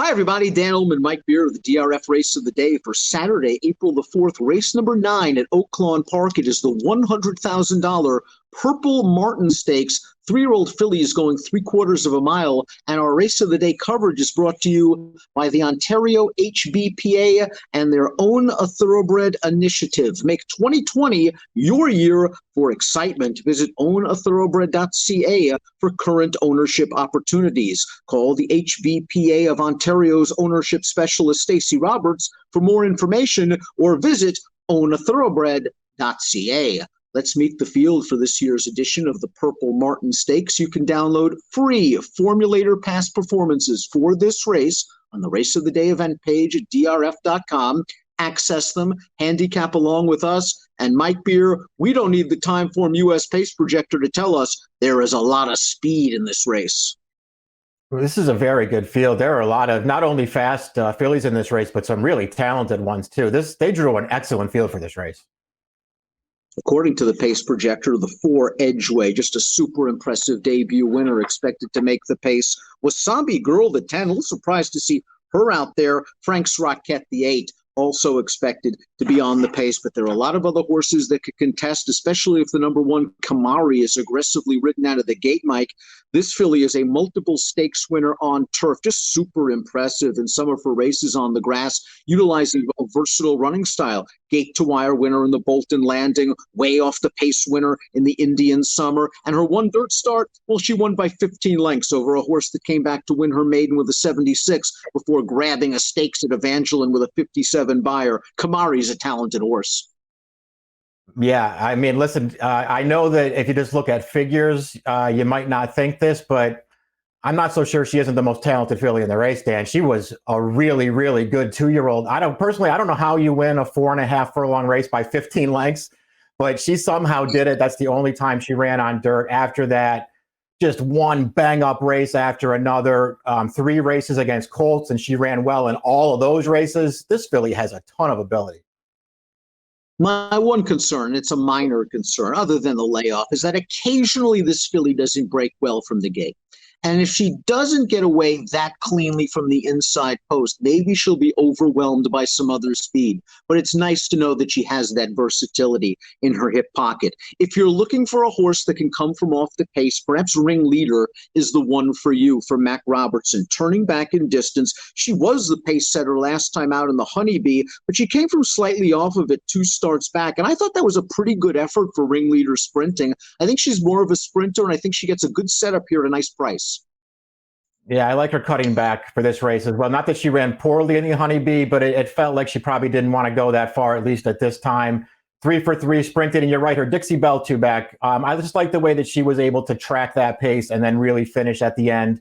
Hi, everybody. Dan Illman and Mike Beer of the DRF Race of the Day for Saturday, April the 4th, race number 9 at Oaklawn Park. It is the $100,000 Purple Martin Stakes. 3-year-old filly is going 3/4 of a mile, and our Race of the Day coverage is brought to you by the Ontario HBPA and their Own a Thoroughbred initiative. Make 2020 your year for excitement. Visit ownathorough.ca for current ownership opportunities. Call the HBPA of Ontario's ownership specialist, Stacey Roberts, for more information, or visit ownathorough.ca. Let's meet the field for this year's edition of the Purple Martin Stakes. You can download free Formulator past performances for this race on the Race of the Day event page at DRF.com. Access them, handicap along with us, and Mike Beer. We don't need the Timeform US Pace Projector to tell us there is a lot of speed in this race. This is a very good field. There are a lot of not only fast fillies in this race, but some really talented ones too. They drew an excellent field for this race. According to the pace projector, the 4 Edgeway, just a super impressive debut winner, expected to make the pace. Wasabi Girl, the 10, a little surprised to see her out there. Frank's Rockette, the 8, also expected to be on the pace, but there are a lot of other horses that could contest, especially if the number 1 Kumari is aggressively ridden out of the gate, Mike. This filly is a multiple stakes winner on turf, just super impressive in some of her races on the grass, utilizing a versatile running style. Gate-to-wire winner in the Bolton Landing, way off the pace winner in the Indian Summer, and her 1 dirt start, well, she won by 15 lengths over a horse that came back to win her maiden with a 76 before grabbing a stakes at Evangeline with a 57 buyer. Kumari's a talented horse. Yeah, I mean, listen, I know that if you just look at figures, you might not think this, but I'm not so sure she isn't the most talented filly in the race, Dan. She was a really, really good 2-year-old. I don't know how you win a 4.5 furlong race by 15 lengths, but she somehow did it. That's the only time she ran on dirt. After that, just one bang-up race after another, 3 races against colts, and she ran well in all of those races. This filly has a ton of ability. My one concern, it's a minor concern, other than the layoff, is that occasionally this filly doesn't break well from the gate. And if she doesn't get away that cleanly from the inside post, maybe she'll be overwhelmed by some other speed. But it's nice to know that she has that versatility in her hip pocket. If you're looking for a horse that can come from off the pace, perhaps Ringleader is the one for you, for Mac Robertson. Turning back in distance, she was the pace setter last time out in the Honeybee, but she came from slightly off of it 2 starts back. And I thought that was a pretty good effort for Ringleader sprinting. I think she's more of a sprinter, and I think she gets a good setup here at a nice price. Yeah, I like her cutting back for this race as well. Not that she ran poorly in the Honeybee, but it felt like she probably didn't want to go that far, at least at this time. 3 for 3 sprinted, and you're right, her Dixie Belle 2 back. I just like the way that she was able to track that pace and then really finish at the end.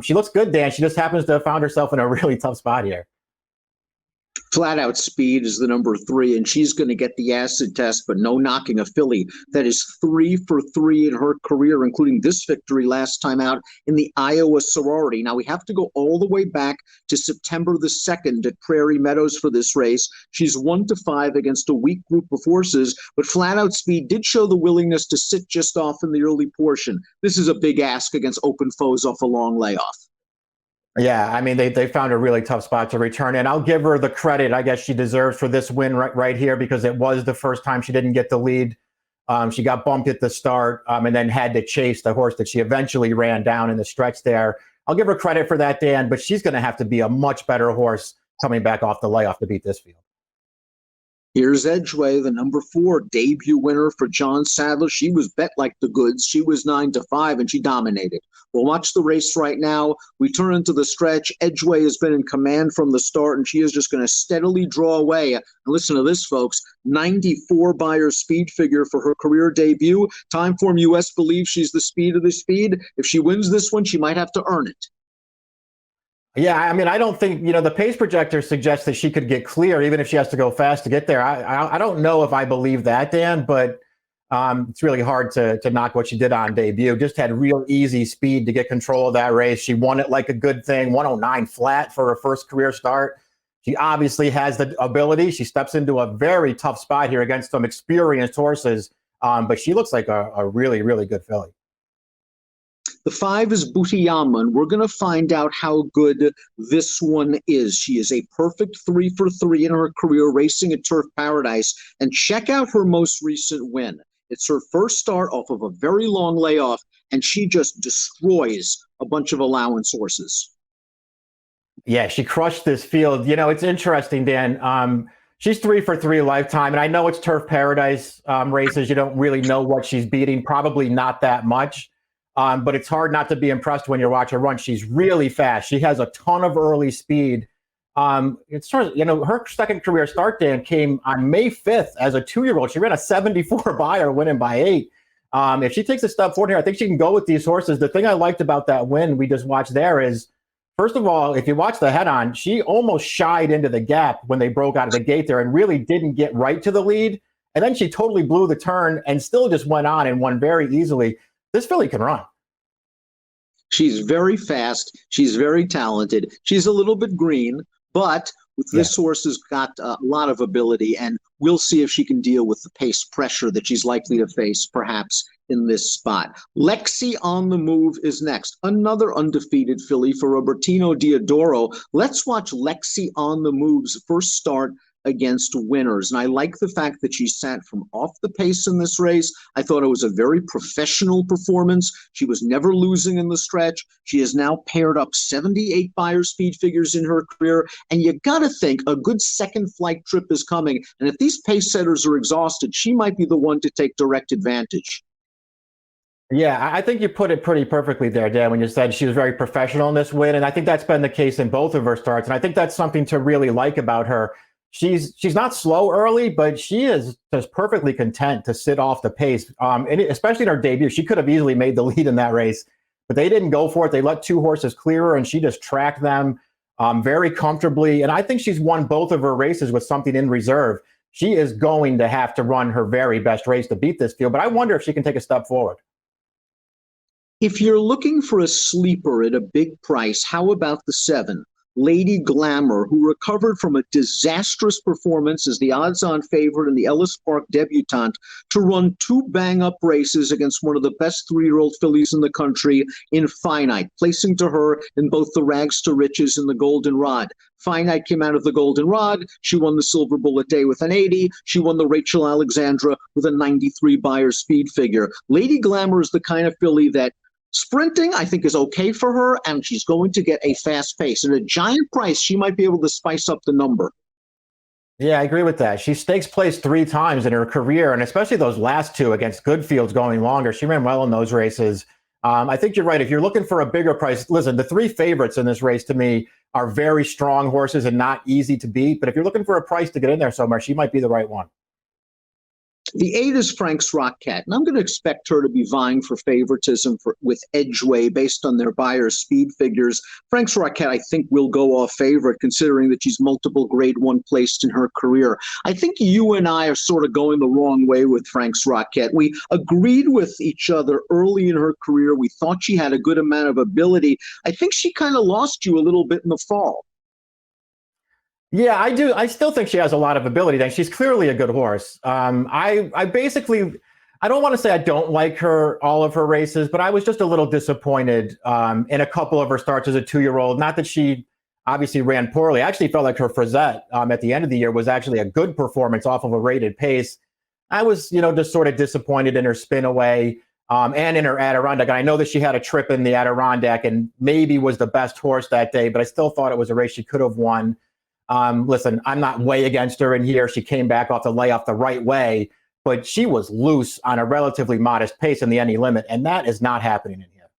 She looks good, Dan. She just happens to have found herself in a really tough spot here. Flat out speed is the number 3, and she's going to get the acid test, but no knocking a filly that is 3 for 3 in her career, including this victory last time out in the Iowa sorority. Now, we have to go all the way back to September the 2nd at Prairie Meadows for this race. She's 1-5 against a weak group of horses, but flat out speed did show the willingness to sit just off in the early portion. This is a big ask against open foes off a long layoff. Yeah, I mean, they found a really tough spot to return, and I'll give her the credit I guess she deserves for this win right here, because it was the first time she didn't get the lead. She got bumped at the start and then had to chase the horse that she eventually ran down in the stretch there. I'll give her credit for that, Dan, but she's going to have to be a much better horse coming back off the layoff to beat this field. Here's Edgeway, the number 4 debut winner for John Sadler. She was bet like the goods. She was 9-5, and she dominated. We'll watch the race right now. We turn into the stretch. Edgeway has been in command from the start, and she is just going to steadily draw away. And listen to this, folks. 94 buyer speed figure for her career debut. Timeform US believes she's the speed of the speed. If she wins this one, she might have to earn it. Yeah, I mean, I don't think, the pace projector suggests that she could get clear, even if she has to go fast to get there. I don't know if I believe that, Dan, but it's really hard to knock what she did on debut. Just had real easy speed to get control of that race. She won it like a good thing, 109 flat for her first career start. She obviously has the ability. She steps into a very tough spot here against some experienced horses, but she looks like a really, really good filly. The 5 is Bootyluv, and we're going to find out how good this one is. She is a perfect 3 for 3 in her career racing at Turf Paradise. And check out her most recent win. It's her first start off of a very long layoff, and she just destroys a bunch of allowance horses. Yeah, she crushed this field. You know, it's interesting, Dan. She's 3 for 3 lifetime, and I know it's Turf Paradise races. You don't really know what she's beating, probably not that much. But it's hard not to be impressed when you watch her run. She's really fast. She has a ton of early speed. It's sort of, you know, her second career start, Dan, came on May 5th as a 2-year-old. She ran a 74 buyer, winning by 8. If she takes a step forward here, I think she can go with these horses. The thing I liked about that win we just watched there is, first of all, if you watch the head-on, she almost shied into the gap when they broke out of the gate there and really didn't get right to the lead. And then she totally blew the turn and still just went on and won very easily. This filly can run. She's very fast. She's very talented. She's a little bit green, but this horse has got a lot of ability, and we'll see if she can deal with the pace pressure that she's likely to face, perhaps, in this spot. Lexi on the Move is next. Another undefeated filly for Robertino Diodoro. Let's watch Lexi on the Move's first start against winners. And I like the fact that she sat from off the pace in this race. I thought it was a very professional performance. She was never losing in the stretch. She has now paired up 78 buyer speed figures in her career. And you got to think a good second flight trip is coming. And if these pace setters are exhausted, she might be the one to take direct advantage. Yeah, I think you put it pretty perfectly there, Dan, when you said she was very professional in this win. And I think that's been the case in both of her starts. And I think that's something to really like about her. She's not slow early, but she is just perfectly content to sit off the pace. And especially in her debut, she could have easily made the lead in that race, but they didn't go for it. They let 2 horses clear her, and she just tracked them very comfortably. And I think she's won both of her races with something in reserve. She is going to have to run her very best race to beat this field, but I wonder if she can take a step forward. If you're looking for a sleeper at a big price, how about the 7? Lady Glamour, who recovered from a disastrous performance as the odds-on favorite in the Ellis Park debutante to run 2 bang-up races against one of the best 3-year-old fillies in the country in Finite, placing to her in both the Rags to Riches and the Golden Rod. Finite came out of the Golden Rod. She won the Silver Bullet Day with an 80. She won the Rachel Alexandra with a 93 buyer speed figure. Lady Glamour is the kind of filly that sprinting, I think, is okay for her, and she's going to get a fast pace. At a giant price, she might be able to spice up the number. Yeah, I agree with that. She stakes placed 3 times in her career, and especially those last 2 against good fields going longer. She ran well in those races. I think you're right. If you're looking for a bigger price, listen, the 3 favorites in this race to me are very strong horses and not easy to beat. But if you're looking for a price to get in there somewhere, she might be the right one. The 8 is Frank's Rockette, and I'm going to expect her to be vying for favoritism with Edgeway based on their buyer speed figures. Frank's Rockette, I think, will go off favorite, considering that she's multiple grade 1 placed in her career. I think you and I are sort of going the wrong way with Frank's Rockette. We agreed with each other early in her career. We thought she had a good amount of ability. I think she kind of lost you a little bit in the fall. Yeah, I do. I still think she has a lot of ability. Then she's clearly a good horse. I don't want to say I don't like her all of her races, but I was just a little disappointed in a couple of her starts as a 2-year-old. Not that she obviously ran poorly. I actually felt like her Frazette at the end of the year was actually a good performance off of a rated pace. I was, just sort of disappointed in her spin away and in her Adirondack. And I know that she had a trip in the Adirondack and maybe was the best horse that day, but I still thought it was a race she could have won. Listen, I'm not way against her in here. She came back off the layoff the right way, but she was loose on a relatively modest pace in the Any Limit, and that is not happening in here.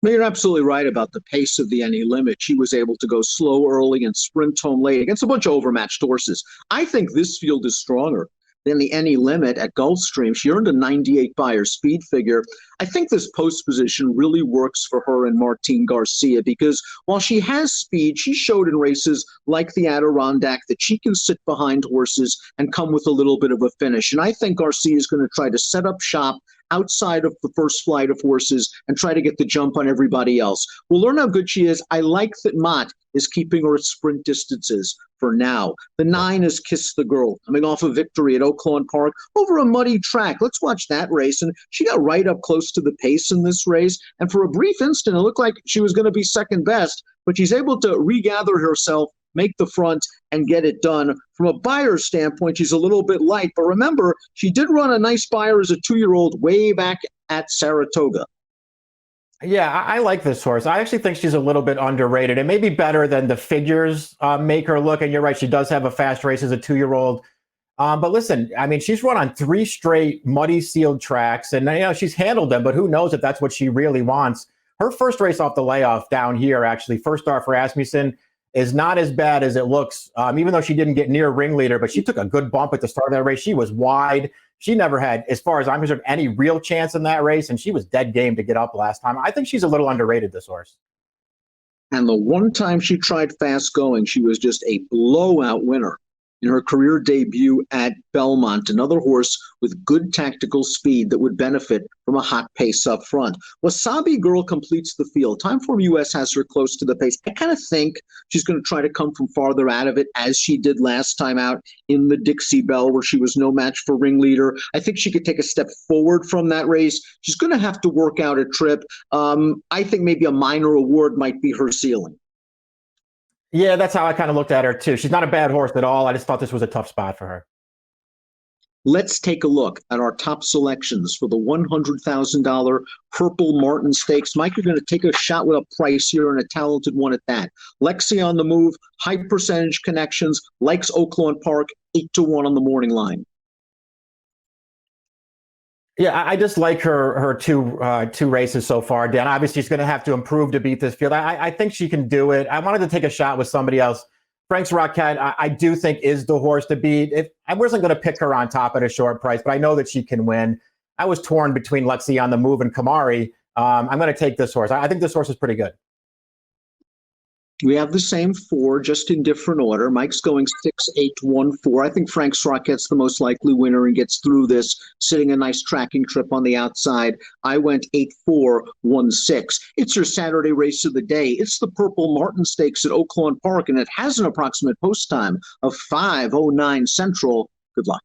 No, you're absolutely right about the pace of the Any Limit. She was able to go slow early and sprint home late against a bunch of overmatched horses. I think this field is stronger than the Any Limit at Gulfstream. She earned a 98 buyer speed figure. I think this post position really works for her and Martine Garcia because while she has speed, she showed in races like the Adirondack that she can sit behind horses and come with a little bit of a finish. And I think Garcia is going to try to set up shop outside of the first flight of horses and try to get the jump on everybody else. We'll learn how good she is. I like that Mott is keeping her at sprint distances for now. The 9 is Kiss the Girl, coming off a victory at Oaklawn Park over a muddy track. Let's watch that race. And she got right up close to the pace in this race. And for a brief instant, it looked like she was going to be second best, but she's able to regather herself, make the front, and get it done. From a buyer's standpoint, she's a little bit light. But remember, she did run a nice buyer as a 2-year-old way back at Saratoga. Yeah, I like this horse. I actually think she's a little bit underrated. It may be better than the figures make her look. And you're right, she does have a fast race as a 2-year-old. But listen, I mean, she's run on 3 straight muddy sealed tracks, and she's handled them. But who knows if that's what she really wants? Her first race off the layoff down here, actually, first start for Asmussen, is not as bad as it looks. Even though she didn't get near Ringleader, but she took a good bump at the start of that race. She was wide. She never had, as far as I'm concerned, any real chance in that race, and she was dead game to get up last time. I think she's a little underrated, this horse. And the one time she tried fast going, she was just a blowout winner in her career debut at Belmont. Another horse with good tactical speed that would benefit from a hot pace up front. Wasabi Girl completes the field. Timeform US has her close to the pace. I kind of think she's going to try to come from farther out of it, as she did last time out in the Dixie Belle, where she was no match for Ringleader. I think she could take a step forward from that race. She's going to have to work out a trip. I think maybe a minor award might be her ceiling. Yeah, that's how I kind of looked at her, too. She's not a bad horse at all. I just thought this was a tough spot for her. Let's take a look at our top selections for the $100,000 Purple Martin Stakes. Mike, you're going to take a shot with a price here and a talented one at that. Lexi on the move, high percentage connections, likes Oaklawn Park, 8-1 on the morning line. Yeah, I just like her two races so far, Dan. Obviously, she's going to have to improve to beat this field. I think she can do it. I wanted to take a shot with somebody else. Frank's Rockette, I do think is the horse to beat. I wasn't going to pick her on top at a short price, but I know that she can win. I was torn between Lexi on the move and Kumari. I'm going to take this horse. I think this horse is pretty good. We have the same 4, just in different order. Mike's going 6-8-1-4. I think Frank's Rockette's the most likely winner and gets through this, sitting a nice tracking trip on the outside. I went 8-4-1-6. It's your Saturday race of the day. It's the Purple Martin Stakes at Oaklawn Park, and it has an approximate post time of 5:09 Central. Good luck.